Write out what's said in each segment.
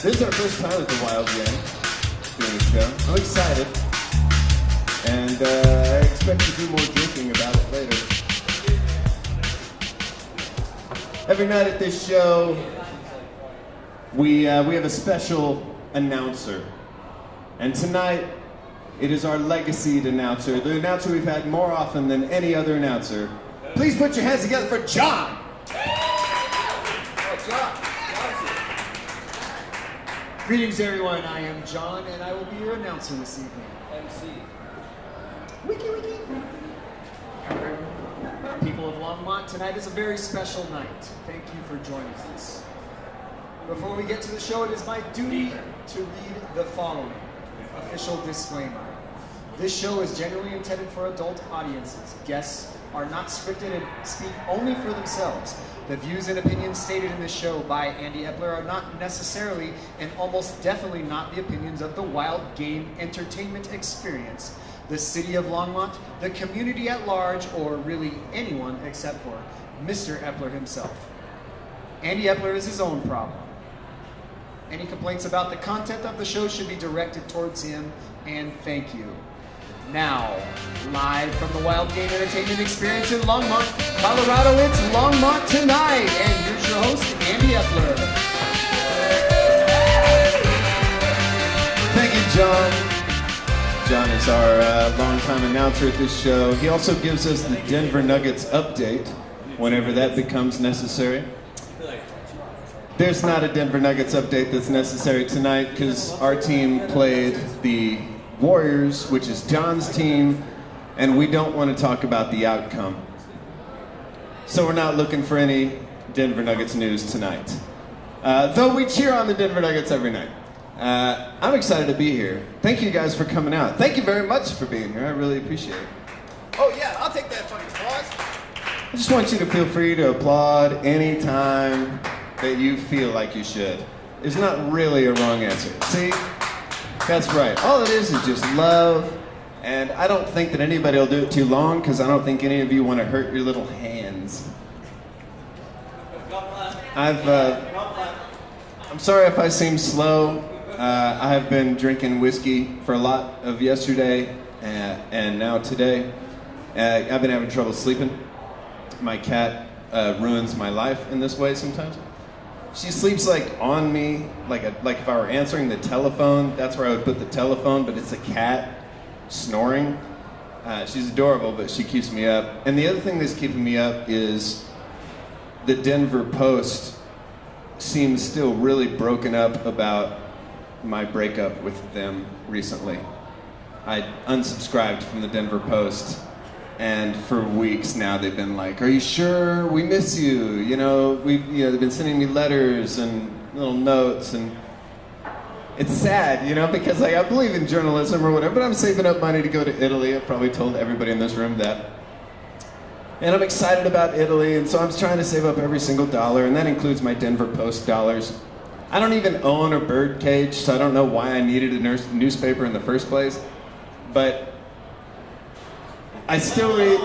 This is our first time at the Wild Game doing the show. I'm excited, and I expect to do more drinking about it later. Every night at this show, we have a special announcer, and tonight it is our legacied announcer, the announcer we've had more often than any other announcer. Please put your hands together for John. Greetings, everyone. I am John, and I will be your announcer this evening. MC. Wiki. People of Longmont, tonight is a very special night. Thank you for joining us. Before we get to the show, it is my duty to read the following official disclaimer. This show is genuinely intended for adult audiences. Guests are not scripted and speak only for themselves. The views and opinions stated in this show by Andy Eppler are not necessarily and almost definitely not the opinions of the Wild Game Entertainment Experience, the City of Longmont, the community at large, or really anyone except for Mr. Eppler himself. Andy Eppler is his own problem. Any complaints about the content of the show should be directed towards him, and thank you. Now, live from the Wild Game Entertainment Experience in Longmont, Colorado, it's Longmont Tonight, and here's your host, Andy Eppler. Thank you, John. John is our longtime announcer at this show. He also gives us the Denver Nuggets update whenever that becomes necessary. There's not a Denver Nuggets update that's necessary tonight because our team played the Warriors, which is John's team, and we don't want to talk about the outcome. So we're not looking for any Denver Nuggets news tonight. Though we cheer on the Denver Nuggets every night. I'm excited to be here. Thank you guys for coming out. Thank you very much for being here. I really appreciate it. Oh yeah, I'll take that fucking applause. I just want you to feel free to applaud anytime that you feel like you should. There's not really a wrong answer. See? That's right. All it is just love, and I don't think that anybody will do it too long because I don't think any of you want to hurt your little hands. I'm sorry if I seem slow. I have been drinking whiskey for a lot of yesterday and now today. I've been having trouble sleeping. My cat ruins my life in this way sometimes. She sleeps like on me, like if I were answering the telephone, that's where I would put the telephone, but it's a cat snoring. She's adorable, but she keeps me up. And the other thing that's keeping me up is the Denver Post seems still really broken up about my breakup with them recently. I unsubscribed from the Denver Post. And for weeks now, they've been like, "Are you sure? We miss you." They've been sending me letters and little notes, and it's sad, because I believe in journalism or whatever. But I'm saving up money to go to Italy. I've probably told everybody in this room that. And I'm excited about Italy, and so I'm trying to save up every single dollar, and that includes my Denver Post dollars. I don't even own a birdcage, so I don't know why I needed a newspaper in the first place, but I still read,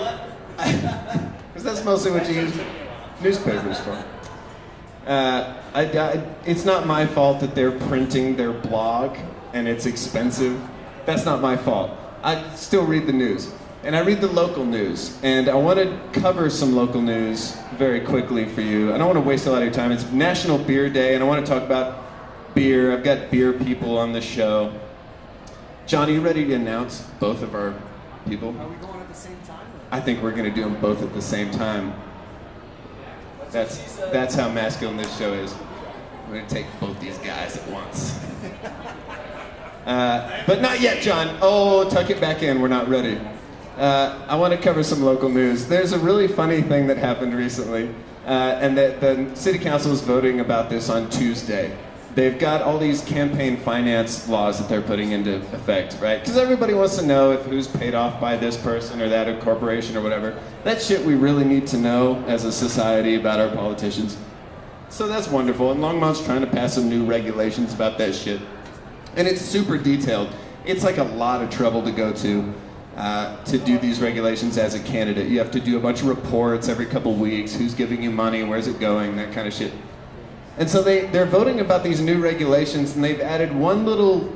because that's mostly what you use newspapers for. It's not my fault that they're printing their blog and it's expensive. That's not my fault. I still read the news. And I read the local news. And I want to cover some local news very quickly for you. I don't want to waste a lot of your time. It's National Beer Day, and I want to talk about beer. I've got beer people on the show. John, are you ready to announce both of our people? Are we going at the same time? I think we're going to do them both at the same time. That's how masculine this show is. We're going to take both these guys at once. But not yet, John. Oh, tuck it back in. We're not ready. I want to cover some local news. There's a really funny thing that happened recently, and that the city council is voting about this on Tuesday. They've got all these campaign finance laws that they're putting into effect, right? Because everybody wants to know if who's paid off by this person or that corporation or whatever. That shit we really need to know as a society about our politicians. So that's wonderful, and Longmont's trying to pass some new regulations about that shit. And it's super detailed. It's like a lot of trouble to go to do these regulations as a candidate. You have to do a bunch of reports every couple weeks, who's giving you money, where's it going, that kind of shit. And so they're voting about these new regulations, and they've added one little,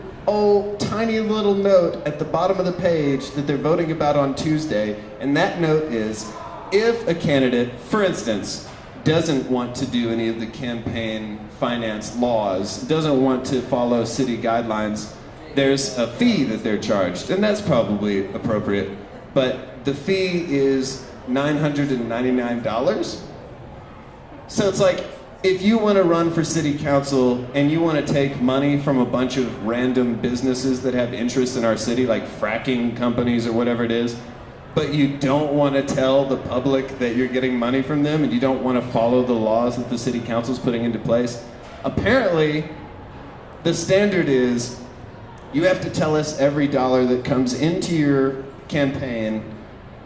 tiny little note at the bottom of the page that they're voting about on Tuesday. And that note is, if a candidate, for instance, doesn't want to do any of the campaign finance laws, doesn't want to follow city guidelines, there's a fee that they're charged, and that's probably appropriate. But the fee is $999. So it's like, if you want to run for city council and you want to take money from a bunch of random businesses that have interests in our city, like fracking companies or whatever it is, but you don't want to tell the public that you're getting money from them and you don't want to follow the laws that the city council is putting into place, apparently the standard is you have to tell us every dollar that comes into your campaign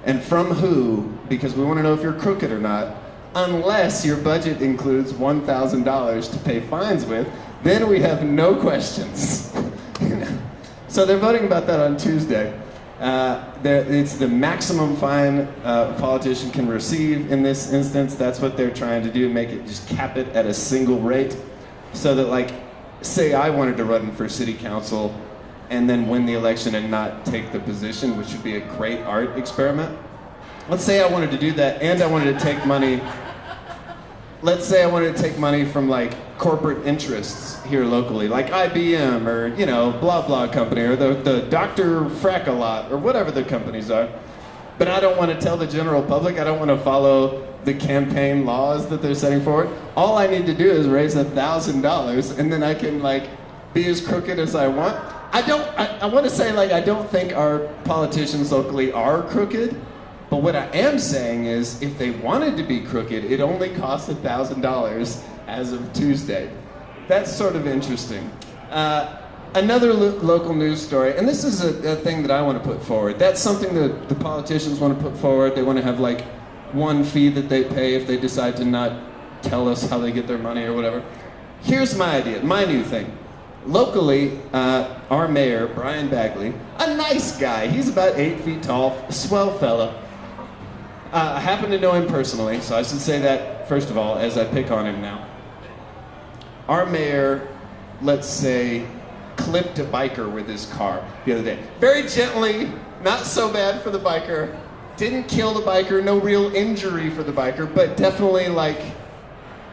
and from who, because we want to know if you're crooked or not. Unless your budget includes $1,000 to pay fines with, then we have no questions. So they're voting about that on Tuesday. It's the maximum fine a politician can receive in this instance. That's what they're trying to do, make it just cap it at a single rate. So that, like, say I wanted to run for city council and then win the election and not take the position, which would be a great art experiment. Let's say I wanted to do that and I wanted to take money. Let's say I wanted to take money from like corporate interests here locally, like IBM or, you know, blah blah company or the Dr. Frack-a-lot or whatever the companies are. But I don't want to tell the general public, I don't want to follow the campaign laws that they're setting forward. All I need to do is raise $1,000 and then I can like be as crooked as I want. I want to say, like, I don't think our politicians locally are crooked. But what I am saying is, if they wanted to be crooked, it only costs $1,000 as of Tuesday. That's sort of interesting. Another local news story, and this is a thing that I want to put forward. That's something that the politicians want to put forward. They want to have like one fee that they pay if they decide to not tell us how they get their money or whatever. Here's my idea, my new thing. Locally, our mayor, Brian Bagley, a nice guy. He's about 8 feet tall, swell fella. I happen to know him personally, so I should say that first of all, as I pick on him now. Our mayor, let's say, clipped a biker with his car the other day. Very gently, not so bad for the biker. Didn't kill the biker, no real injury for the biker, but definitely like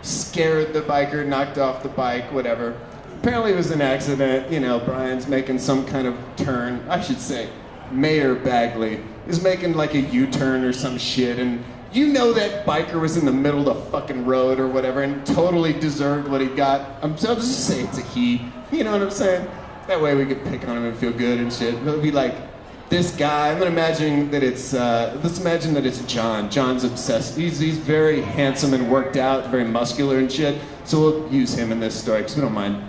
scared the biker, knocked off the bike, whatever. Apparently it was an accident. You know, Brian's making some kind of turn. I should say, Mayor Bagley is making like a U-turn or some shit, and you know that biker was in the middle of the fucking road or whatever and totally deserved what he got. I'll just say it's a he. You know what I'm saying? That way we could pick on him and feel good and shit. It'll be like, this guy, I'm gonna imagine that it's, let's imagine that it's John. John's obsessed. He's very handsome and worked out, very muscular and shit. So we'll use him in this story because we don't mind.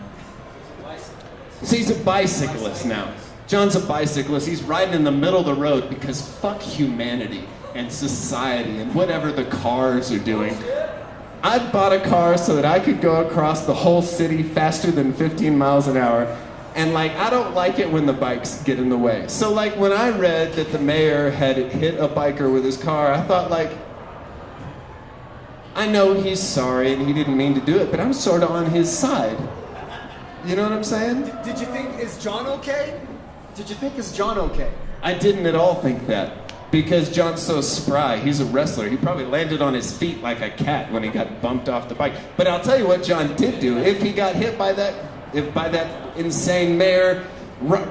So he's a bicyclist now. John's a bicyclist. He's riding in the middle of the road because fuck humanity and society and whatever the cars are doing. I bought a car so that I could go across the whole city faster than 15 miles an hour. And like, I don't like it when the bikes get in the way. So like, when I read that the mayor had hit a biker with his car, I thought like, I know he's sorry and he didn't mean to do it, but I'm sort of on his side. You know what I'm saying? Did you think, is John okay? Did you think, is John okay? I didn't at all think that. Because John's so spry. He's a wrestler. He probably landed on his feet like a cat when he got bumped off the bike. But I'll tell you what John did do. If he got hit by that insane mayor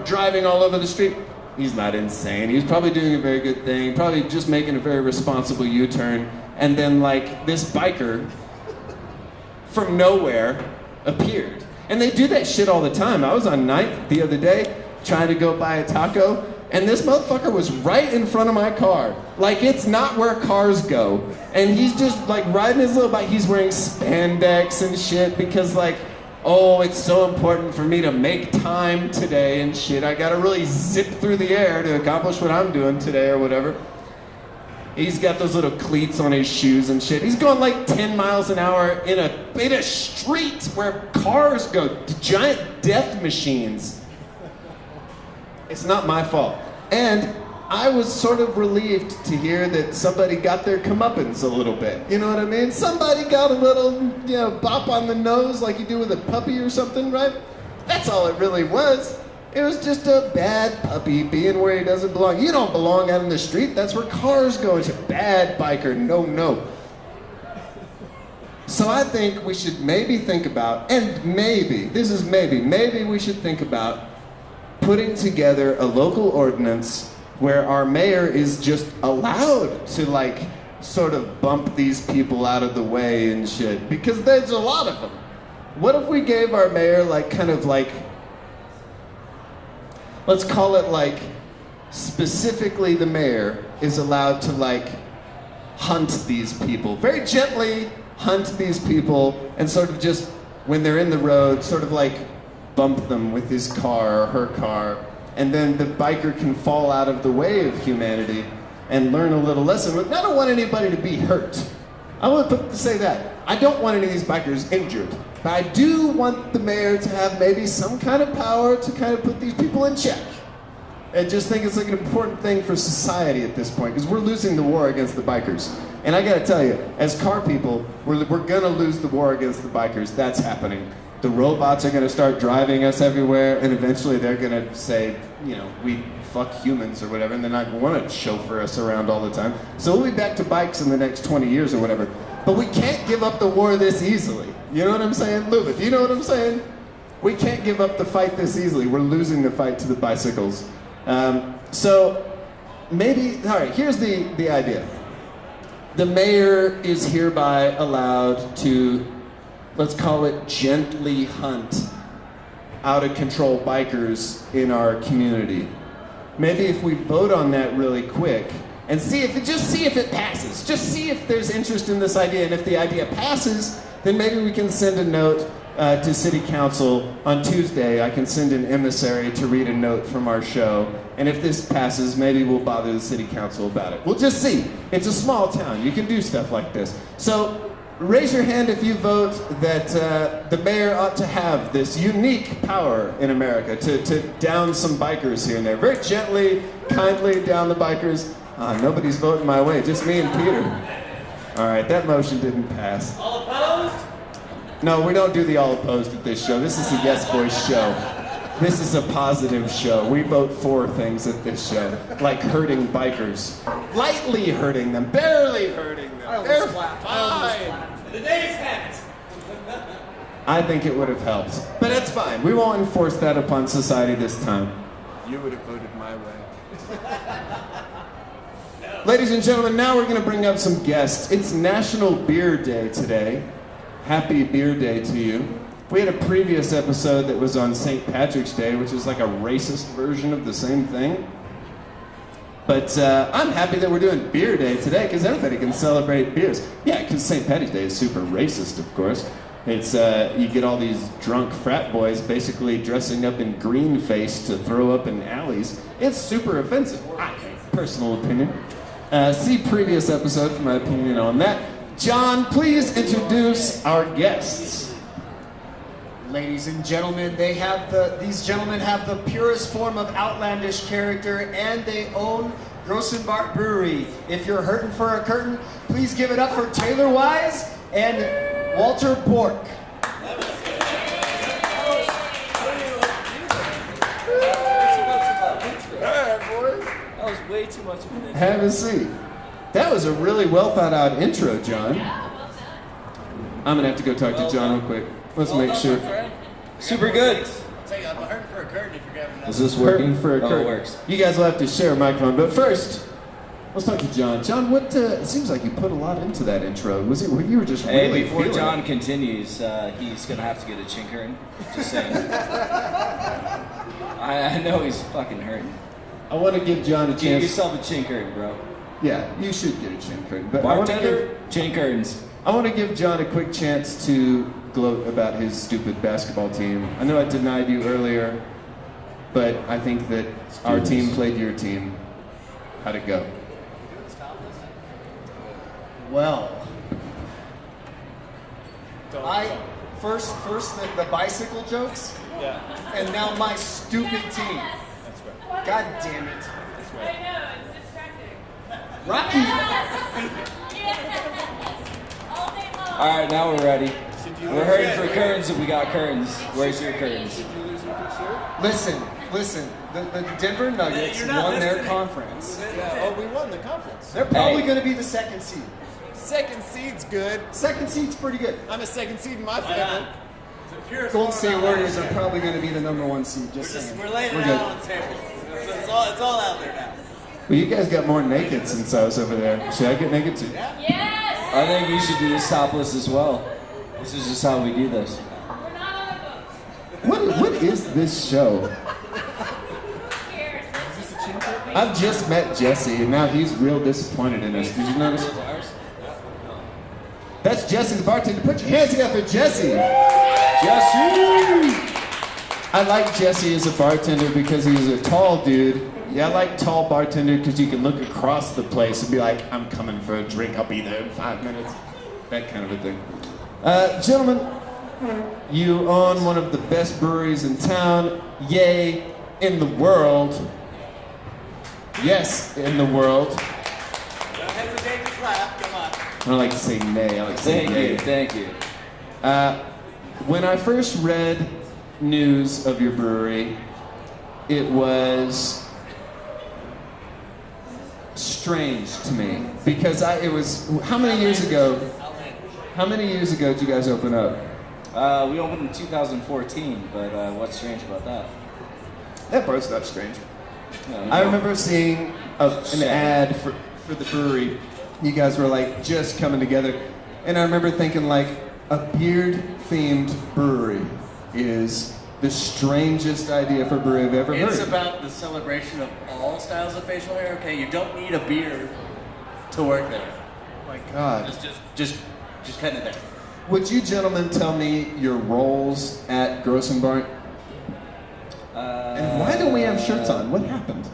driving all over the street, he's not insane. He was probably doing a very good thing. Probably just making a very responsible U-turn. And then like this biker from nowhere appeared. And they do that shit all the time. I was on Night the other day trying to go buy a taco, and this motherfucker was right in front of my car. Like, it's not where cars go. And he's just like riding his little bike. He's wearing spandex and shit because like, oh, it's so important for me to make time today and shit. I gotta really zip through the air to accomplish what I'm doing today or whatever. He's got those little cleats on his shoes and shit. He's going like 10 miles an hour in a street where cars go, giant death machines. It's not my fault. And I was sort of relieved to hear that somebody got their comeuppance a little bit. You know what I mean? Somebody got a little, bop on the nose like you do with a puppy or something, right? That's all it really was. It was just a bad puppy being where he doesn't belong. You don't belong out in the street. That's where cars go. It's a bad biker. No. So I think we should maybe think about, maybe we should think about putting together a local ordinance where our mayor is just allowed to sort of bump these people out of the way and shit, because there's a lot of them. What if we gave our mayor let's call it specifically the mayor is allowed to hunt these people, very gently hunt these people, and sort of just when they're in the road sort of bump them with his car or her car, and then the biker can fall out of the way of humanity and learn a little lesson. I don't want anybody to be hurt. I want to say that. I don't want any of these bikers injured. But I do want the mayor to have maybe some kind of power to kind of put these people in check. I just think it's an important thing for society at this point, because we're losing the war against the bikers. And I gotta tell you, as car people, we're gonna lose the war against the bikers. That's happening. The robots are gonna start driving us everywhere, and eventually they're gonna say, we fuck humans or whatever, and they're not gonna wanna chauffeur us around all the time. So we'll be back to bikes in the next 20 years or whatever. But we can't give up the war this easily. You know what I'm saying? Luba, do you know what I'm saying? We can't give up the fight this easily. We're losing the fight to the bicycles. So maybe, all right, here's the idea. The mayor is hereby allowed to, let's call it, gently hunt out of control bikers in our community. Maybe if we vote on that really quick and see if it passes. Just see if there's interest in this idea, and if the idea passes, then maybe we can send a note to City Council on Tuesday. I can send an emissary to read a note from our show, and if this passes, maybe we'll bother the City Council about it. We'll just see. It's a small town. You can do stuff like this. So raise your hand if you vote that the mayor ought to have this unique power in America to down some bikers here and there. Very gently, kindly down the bikers. Nobody's voting my way, just me and Peter. All right, that motion didn't pass. All opposed? No, we don't do the all opposed at this show. This is a Yes Boys show. This is a positive show. We vote for things at this show, like hurting bikers. Lightly hurting them, barely hurting them. They're fine. The nays have it. I think it would have helped. But it's fine. We won't enforce that upon society this time. You would have voted my way. Ladies and gentlemen, now we're going to bring up some guests. It's National Beer Day today. Happy Beer Day to you. We had a previous episode that was on St. Patrick's Day, which is like a racist version of the same thing. But I'm happy that we're doing Beer Day today, because everybody can celebrate beers. Yeah, because St. Patrick's Day is super racist, of course. It's you get all these drunk frat boys basically dressing up in green face to throw up in alleys. It's super offensive, I think. Personal opinion. See previous episode for my opinion on that. John, please introduce our guests. Ladies and gentlemen, these gentlemen have the purest form of outlandish character, and they own Grossen Bart Brewery. If you're hurting for a curtain, please give it up for Taylor Wise and Walter Bork. That was way too much of an intro. Have a seat. That was a really well thought out intro, John. I'm gonna have to go talk to John real quick. Let's make sure. Super good. I'll tell you, I'm hurting for a curtain if you're grabbing that. Is this working for a curtain? It works. You guys will have to share a microphone, but first, let's talk to John. John, what? It seems like you put a lot into that intro. Was it? You were just really before feeling John it. continues, he's gonna have to get a chinkering. Just saying. I know he's fucking hurting. I want to give John a Give chance. yourself a chin curtain, bro. Yeah, you should get a chin curtain. But I want to Bartender, give chin curtains. John a quick chance to gloat about his stupid basketball team. I know I denied you earlier, but I think that our team played your team. How'd it go? Well, first the bicycle jokes, Yeah. and now my stupid team. That's right. God damn it. That's this way. I know, it's distracting. Rocky. Yes! All day long. All right, now we're ready. We're hurting for curtains, and we got curtains. Where's your curtains? Listen. The Denver Nuggets You're not won their listening. conference. Yeah, oh, we won the conference. They're probably Hey. going to be the second seed. Second seed's good. Second seed's pretty good. I'm a second seed in my family. Golden State Warriors are probably going to be the number one seed. Just saying. We're laying We're it good. out on the table. So it's all out there now. Well, you guys got more naked since I was over there. Should I get naked too? Yes! I think you should do this topless as well. This is just how we do this. We're not on the books. What is this show? Who cares? I've just met Jesse, and now he's real disappointed in us. Did you notice? That's Jesse the bartender. Put your hands together for Jesse. Jesse! I like Jesse as a bartender because he's a tall dude. Yeah, I like tall bartender because you can look across the place and be like, I'm coming for a drink. I'll be there in 5 minutes. That kind of a thing. Gentlemen, you own one of the best breweries in town. Yay, in the world. Yes, in the world. Don't hesitate to clap. Come on. I don't like to say nay, I like to say yay. Thank you. When I first read news of your brewery, it was strange to me because it was how many years ago? How many years ago did you guys open up? We opened in 2014, but what's strange about that? That part's not strange. No, I remember seeing an ad for the brewery. You guys were like just coming together, and I remember thinking like a beard-themed brewery is the strangest idea for a brewery I've ever It's heard. about the celebration of all styles of facial hair. Okay, you don't need a beard to work there. my God. Just kind of there. Would you gentlemen tell me your roles at Grossen Bart? And why don't we have shirts on? What happened?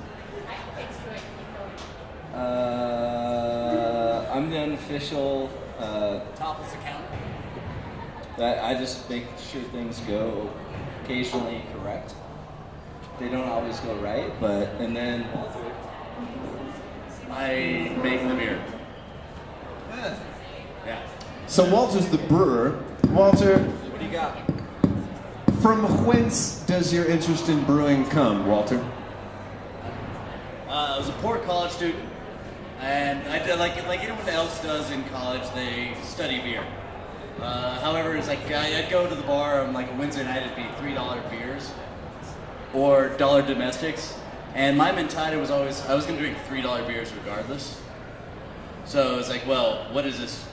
I'm the unofficial. Topless account. I just make sure things go occasionally correct. They don't always go right, and then I make the beer. Yeah. So Walter's the brewer. Walter, What do you got? from whence does your interest in brewing come, Walter? I was a poor college student, and I did like anyone else does in college. They study beer. However, it's like I'd go to the bar on like a Wednesday night. It'd be $3 beers or dollar domestics, and my mentality was always I was going to drink $3 beers regardless. So it was like, well, what is this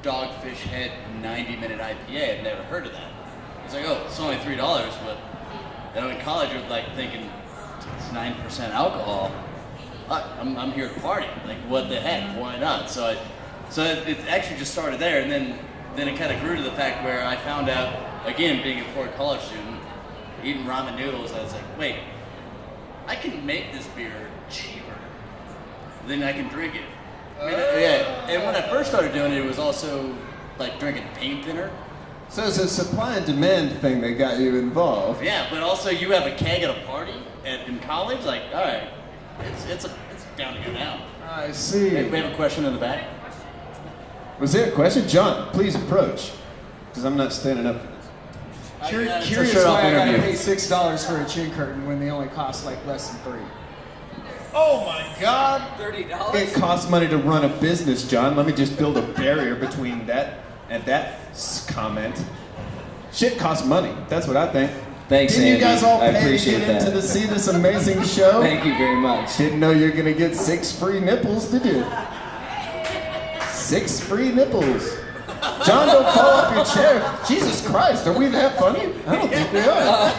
Dogfish Head 90-minute IPA? I've never heard of that. It's like, oh, it's only $3, but in college you're like thinking it's 9% alcohol. I'm here to party. Like, what the heck? Why not? So it actually just started there, and then it kind of grew to the fact where I found out, again, being a poor college student, eating ramen noodles, I was like, wait, I can make this beer cheaper than I can drink it. Yeah, and when I first started doing it, it was also like drinking paint thinner. So it's a supply and demand thing that got you involved. Yeah, but also you have a keg at a party in college, like, all right, it's down to go now. I see. Hey, we have a question in the back. Was there a question? John, please approach. Because I'm not standing up for this. Curious shirt off why I gotta interview. pay $6 for a chin curtain when they only cost like less than $3. Oh my God! $30. It costs money to run a business, John. Let me just build a barrier between that and that comment. Shit costs money. That's what I think. Thanks, Didn't you Andy. guys all I pay to appreciate get that. into to see this amazing show? Thank you very much. Didn't know you're gonna get 6 free nipples, did you? 6 free nipples. John, don't fall off your chair. Jesus Christ, are we that funny? I don't think we are.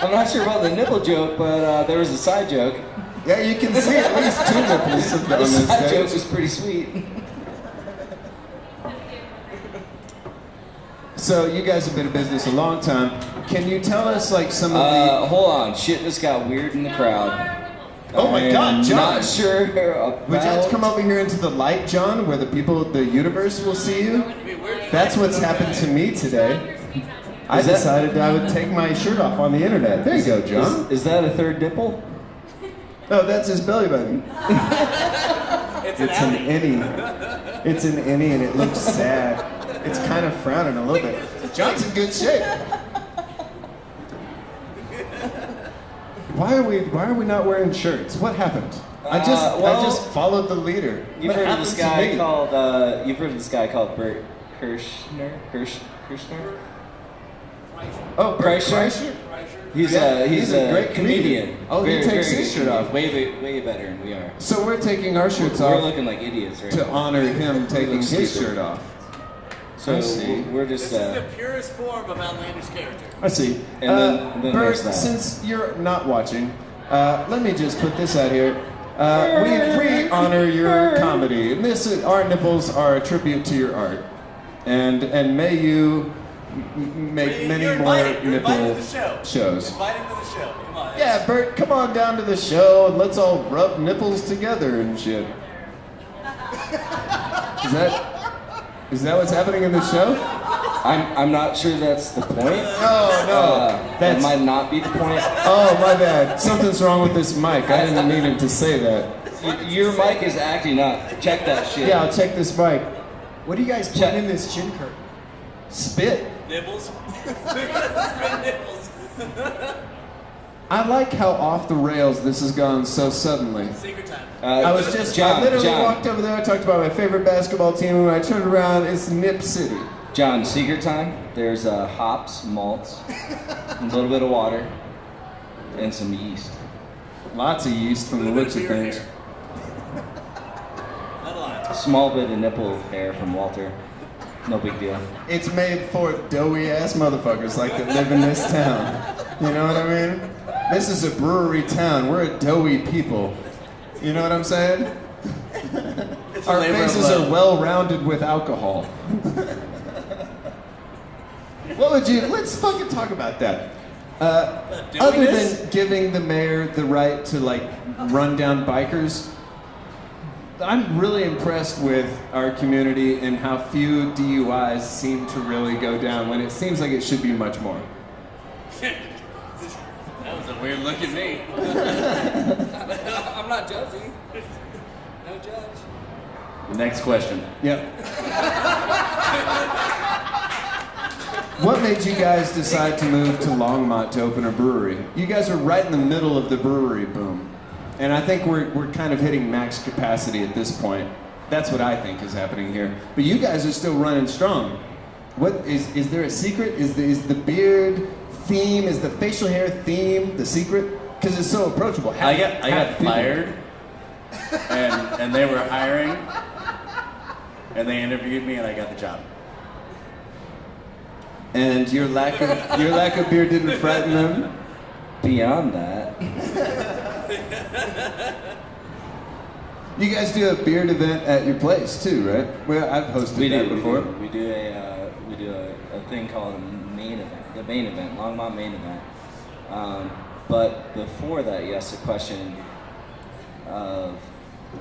I'm not sure about the nipple joke, but there was a side joke. Yeah, you can see at least 2 nipples on The this side joke stage. was pretty sweet. So you guys have been in business a long time. Can you tell us like some of the... Hold on, shit just got weird in the crowd. Oh my God, I'm John! not sure about... Would you have to come over here into the light, John, where the people, the universe will see you? That's what's happened to me today. I Is that- decided I would take my shirt off on the internet. There you go, John. Is that a third nipple? No, that's his belly button. It's It's an innie. It's an innie and it looks sad. It's kind of frowning a little bit. John's in good shape. Why are we not wearing shirts? What happened? I just followed the leader. You've What heard of happened this to guy me? called you've heard of this guy called Bert Kirschner? Oh, Bert Kreischer? He's Yeah, a great comedian. Oh, he takes very his good shirt off. comedian. Way better than we are. So we're taking our shirts We're off looking like idiots, right? to honor him taking look his stupid. shirt off. So I see. we're just This is the purest form of outlandish character. I see. And then Bert, there's that. since you're not watching, let me just put this out here. We honor your comedy, and our nipples are a tribute to your art. And may you make many You're more invited. You're invited nipple to the show. shows. Invite him to the show. Come on. Yeah, Bert, come on down to the show and let's all rub nipples together and shit. Is that what's happening in the show? I'm not sure that's the point. No, That might not be the point. Oh, my bad. Something's wrong with this mic. I didn't mean it to say that. Your mic is acting up. Check that shit. Yeah, I'll check this mic. What do you guys put in this chin curtain? Spit. Nibbles. Spit nibbles. I like how off the rails this has gone so suddenly. Secret time. I was I literally John, walked over there, I talked about my favorite basketball team, and when I turned around, it's Nip City. John, secret time. There's hops, malts, a little bit of water, and some yeast. Lots of yeast from the looks of things. Not a lot. Small bit of nipple hair from Walter. No big deal. It's made for doughy ass motherfuckers like that live in this town. You know what I mean? This is a brewery town. We're a doughy people. You know what I'm saying? It's a Our labor of faces love. are well rounded with alcohol. Let's fucking talk about that. Other than giving the mayor the right to like run down bikers, I'm really impressed with our community and how few DUIs seem to really go down when it seems like it should be much more. That was a weird look at me. I'm not judging. No judge. Next question. Yep. What made you guys decide to move to Longmont to open a brewery? You guys are right in the middle of the brewery boom. And I think we're kind of hitting max capacity at this point. That's what I think is happening here. But you guys are still running strong. What is there a secret? Is the beard theme, is the facial hair theme the secret? Because it's so approachable. I got fired, and they were hiring, and they interviewed me, and I got the job. And your lack of beard didn't frighten them? Beyond that, You guys do a beard event at your place too, right? Well, I've hosted that before. We do a thing called a main event, the main event, Longmont main event. But before that, you asked the question of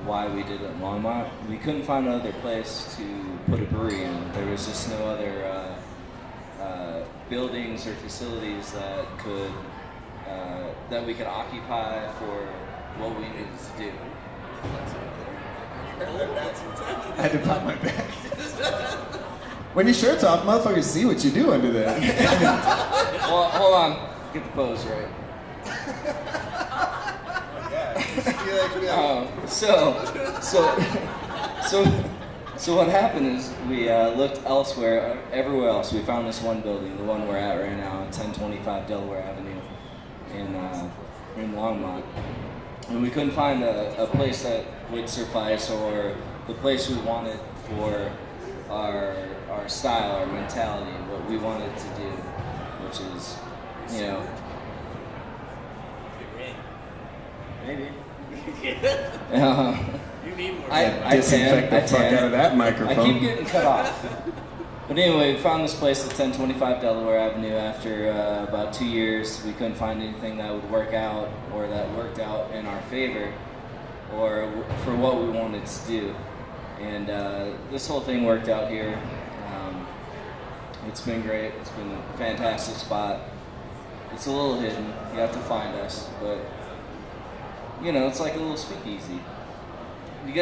why we did it in Longmont. We couldn't find another place to put a brewery in. There was just no other buildings or facilities that we could occupy for what we needed to do. I had to pop my back. When your shirt's off, motherfuckers see what you do under there. Well, hold on, get the pose right. So what happened is we looked everywhere else. We found this one building, the one we're at right now, 1025 Delaware Avenue in Longmont. And we couldn't find a place that would suffice or the place we wanted for our style, our mentality, what we wanted to do, which is, maybe. You need more. I Disinfect the fuck tan. out of that I microphone. keep getting cut off. But anyway, we found this place at 1025 Delaware Avenue after about 2 years. We couldn't find anything that would work out or that worked out in our favor or for what we wanted to do. And this whole thing worked out here. It's been great. It's been a fantastic spot. It's a little hidden. You have to find us, but you know, it's like a little speakeasy. You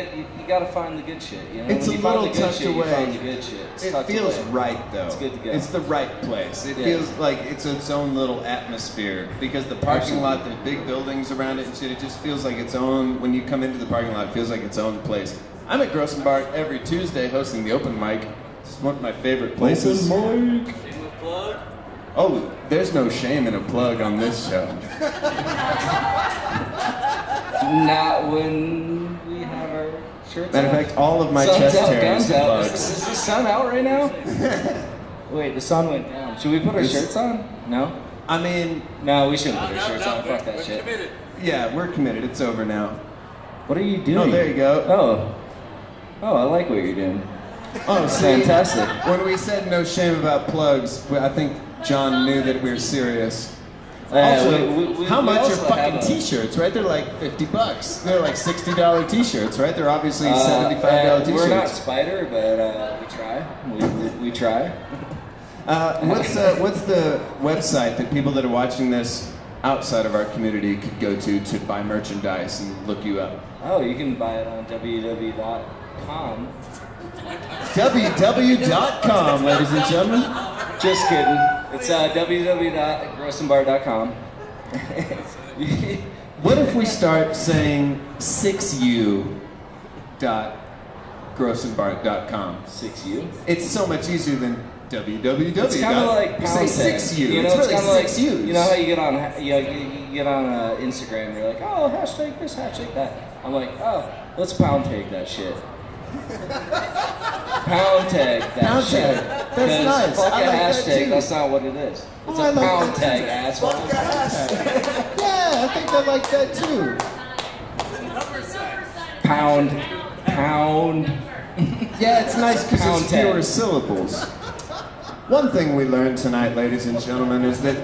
got to find the good shit. You know, It's when a you find little the good tucked shit, away. you find the good shit. It's It tucked feels away. right though. It's good to go. It's the right place. It Yeah. feels like it's its own little atmosphere because the parking lot, there's big buildings around it and shit. It just feels like its own. When you come into the parking lot, it feels like its own place. I'm at Grossen Bart every Tuesday hosting the open mic. It's one of my favorite places. Shameless plug. Oh, there's no shame in a plug on this show. Not when we have our shirts Matter of on. fact, all of my Sun's chest out, hairs guns are out. plugs. Is the sun out right now? Wait, the sun went down. Should we put our It's- shirts on? No? I mean, No, we shouldn't put our No, shirts no, on. Fuck that we're shit. committed. yeah, we're committed. It's over now. What are you doing? Oh, there you go. Oh. Oh, I like what you're doing. Oh, see, Fantastic. when we said no shame about plugs, I think John knew that we were serious. Also, how we much are also fucking have a- t-shirts, right? They're like $50. They're like $60 t-shirts, right? They're obviously $75 t-shirts. We're not Spider, but we try. We try. What's the website that people that are watching this outside of our community could go to buy merchandise and look you up? Oh, you can buy it on www.com. www.com, ladies and gentlemen. Just kidding. It's www.grossenbart.com. What if we start saying 6u.grossenbart.com? 6U. It's so much easier than www. It's kind of like You pound say tag. 6u. You know, it's it's really kind of like 6u's. you know how you get on you get on Instagram. You're like, oh, hashtag this, hashtag that. I'm like, oh, let's pound tag that shit. Pound tag that Pound shit. tag. That's 'Cause nice. Fuck I a like that hashtag. too. That's not what it is. It's Oh, I a like pound that tag, too. asshole. Yeah, I think I like that too. Pound. Yeah, it's nice because Pound it's tag. fewer syllables. One thing we learned tonight, ladies and gentlemen, is that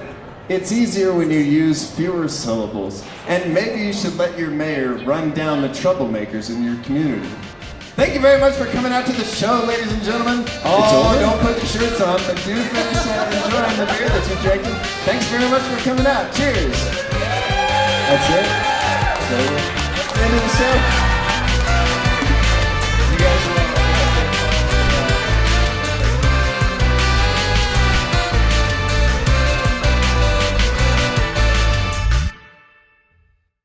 it's easier when you use fewer syllables. And maybe you should let your mayor run down the troublemakers in your community. Thank you very much for coming out to the show, ladies and gentlemen. Oh, don't put your shirts on, but do finish enjoying the beer that you're drinking. Thanks very much for coming out. Cheers. That's it. End of the show.